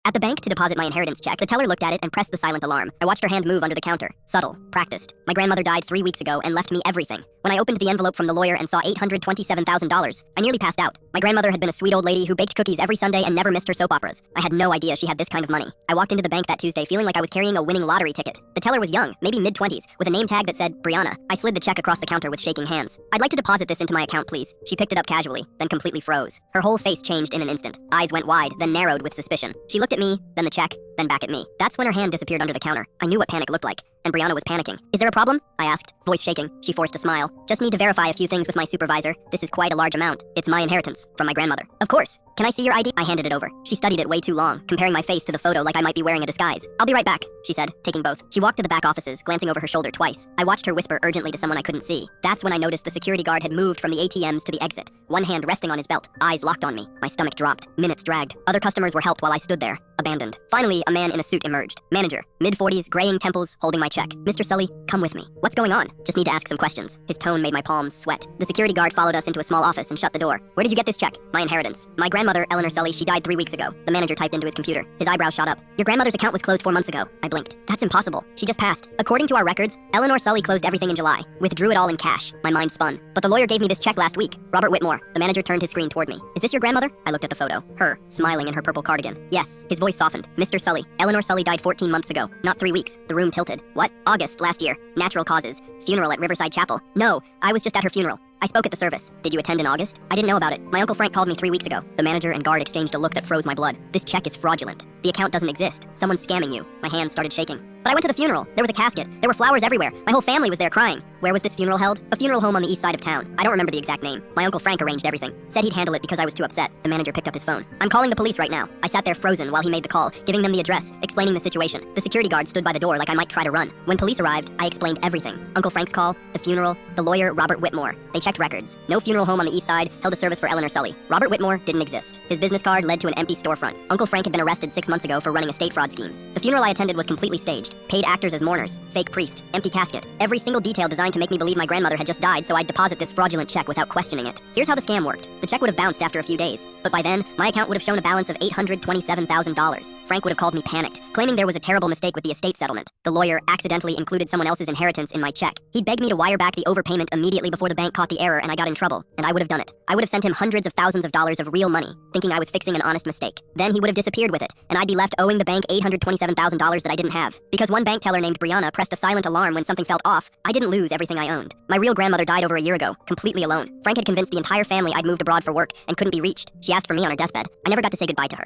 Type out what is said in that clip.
At the bank to deposit my inheritance check, the teller looked at it and pressed the silent alarm. I watched her hand move under the counter. Subtle. Practiced. My grandmother died 3 weeks ago and left me everything. When I opened the envelope from the lawyer and saw $827,000, I nearly passed out. My grandmother had been a sweet old lady who baked cookies every Sunday and never missed her soap operas. I had no idea she had this kind of money. I walked into the bank that Tuesday feeling like I was carrying a winning lottery ticket. The teller was young, maybe mid-20s, with a name tag that said Brianna. I slid the check across the counter with shaking hands. "I'd like to deposit this into my account, please." She picked it up casually, then completely froze. Her whole face changed in an instant. Eyes went wide, then narrowed with suspicion. She looked at me, then the check, then back at me. That's when her hand disappeared under the counter. I knew what panic looked like, and Brianna was panicking. "Is there a problem?" I asked, voice shaking. She forced a smile. "Just need to verify a few things with my supervisor. This is quite a large amount. It's my inheritance from my grandmother." "Of course. Can I see your ID?" I handed it over. She studied it way too long, comparing my face to the photo like I might be wearing a disguise. "I'll be right back," she said, taking both. She walked to the back offices, glancing over her shoulder twice. I watched her whisper urgently to someone I couldn't see. That's when I noticed the security guard had moved from the ATMs to the exit, one hand resting on his belt, eyes locked on me. My stomach dropped. Minutes dragged. Other customers were helped while I stood there, abandoned. Finally, a man in a suit emerged. Manager, mid-40s, graying temples, holding my check. "Mr. Sully, come with me." "What's going on?" "Just need to ask some questions." His tone made my palms sweat. The security guard followed us into a small office and shut the door. "Where did you get this check?" "My inheritance. My grandmother, Eleanor Sully, she died 3 weeks ago." The manager typed into his computer. His eyebrows shot up. "Your grandmother's account was closed 4 months ago." I blinked. "That's impossible. She just passed." "According to our records, Eleanor Sully closed everything in July. Withdrew it all in cash." My mind spun. "But the lawyer gave me this check last week." "Robert Whitmore." The manager turned his screen toward me. "Is this your grandmother?" I looked at the photo. Her, smiling in her purple cardigan. "Yes." His voice softened. "Mr. Sully, Eleanor Sully died 14 months ago. Not 3 weeks." The room tilted. "What?" "August last year. Natural causes. Funeral at Riverside Chapel." "No, I was just at her funeral. I spoke at the service." "Did you attend in August?" "I didn't know about it. My Uncle Frank called me 3 weeks ago." The manager and guard exchanged a look that froze my blood. "This check is fraudulent. The account doesn't exist. Someone's scamming you." My hands started shaking. "But I went to the funeral. There was a casket. There were flowers everywhere. My whole family was there crying." "Where was this funeral held?" "A funeral home on the east side of town. I don't remember the exact name. My Uncle Frank arranged everything. Said he'd handle it because I was too upset." The manager picked up his phone. "I'm calling the police right now." I sat there frozen while he made the call, giving them the address, explaining the situation. The security guard stood by the door like I might try to run. When police arrived, I explained everything. Uncle Frank's call, the funeral, the lawyer, Robert Whitmore. They checked records. No funeral home on the east side held a service for Eleanor Sully. Robert Whitmore didn't exist. His business card led to an empty storefront. Uncle Frank had been arrested 6 months ago for running estate fraud schemes. The funeral I attended was completely staged. Paid actors as mourners. Fake priest. Empty casket. Every single detail designed to make me believe my grandmother had just died so I'd deposit this fraudulent check without questioning it. Here's how the scam worked. The check would have bounced after a few days, but by then, my account would have shown a balance of $827,000. Frank would have called me panicked, claiming there was a terrible mistake with the estate settlement. The lawyer accidentally included someone else's inheritance in my check. He'd begged me to wire back the overpayment immediately before the bank caught the error and I got in trouble, and I would have done it. I would have sent him hundreds of thousands of dollars of real money, thinking I was fixing an honest mistake. Then he would have disappeared with it, and I'd be left owing the bank $827,000 that I didn't have. Because one bank teller named Brianna pressed a silent alarm when something felt off, I didn't lose everything I owned. My real grandmother died over a year ago, completely alone. Frank had convinced the entire family I'd moved abroad for work and couldn't be reached. She asked for me on her deathbed. I never got to say goodbye to her.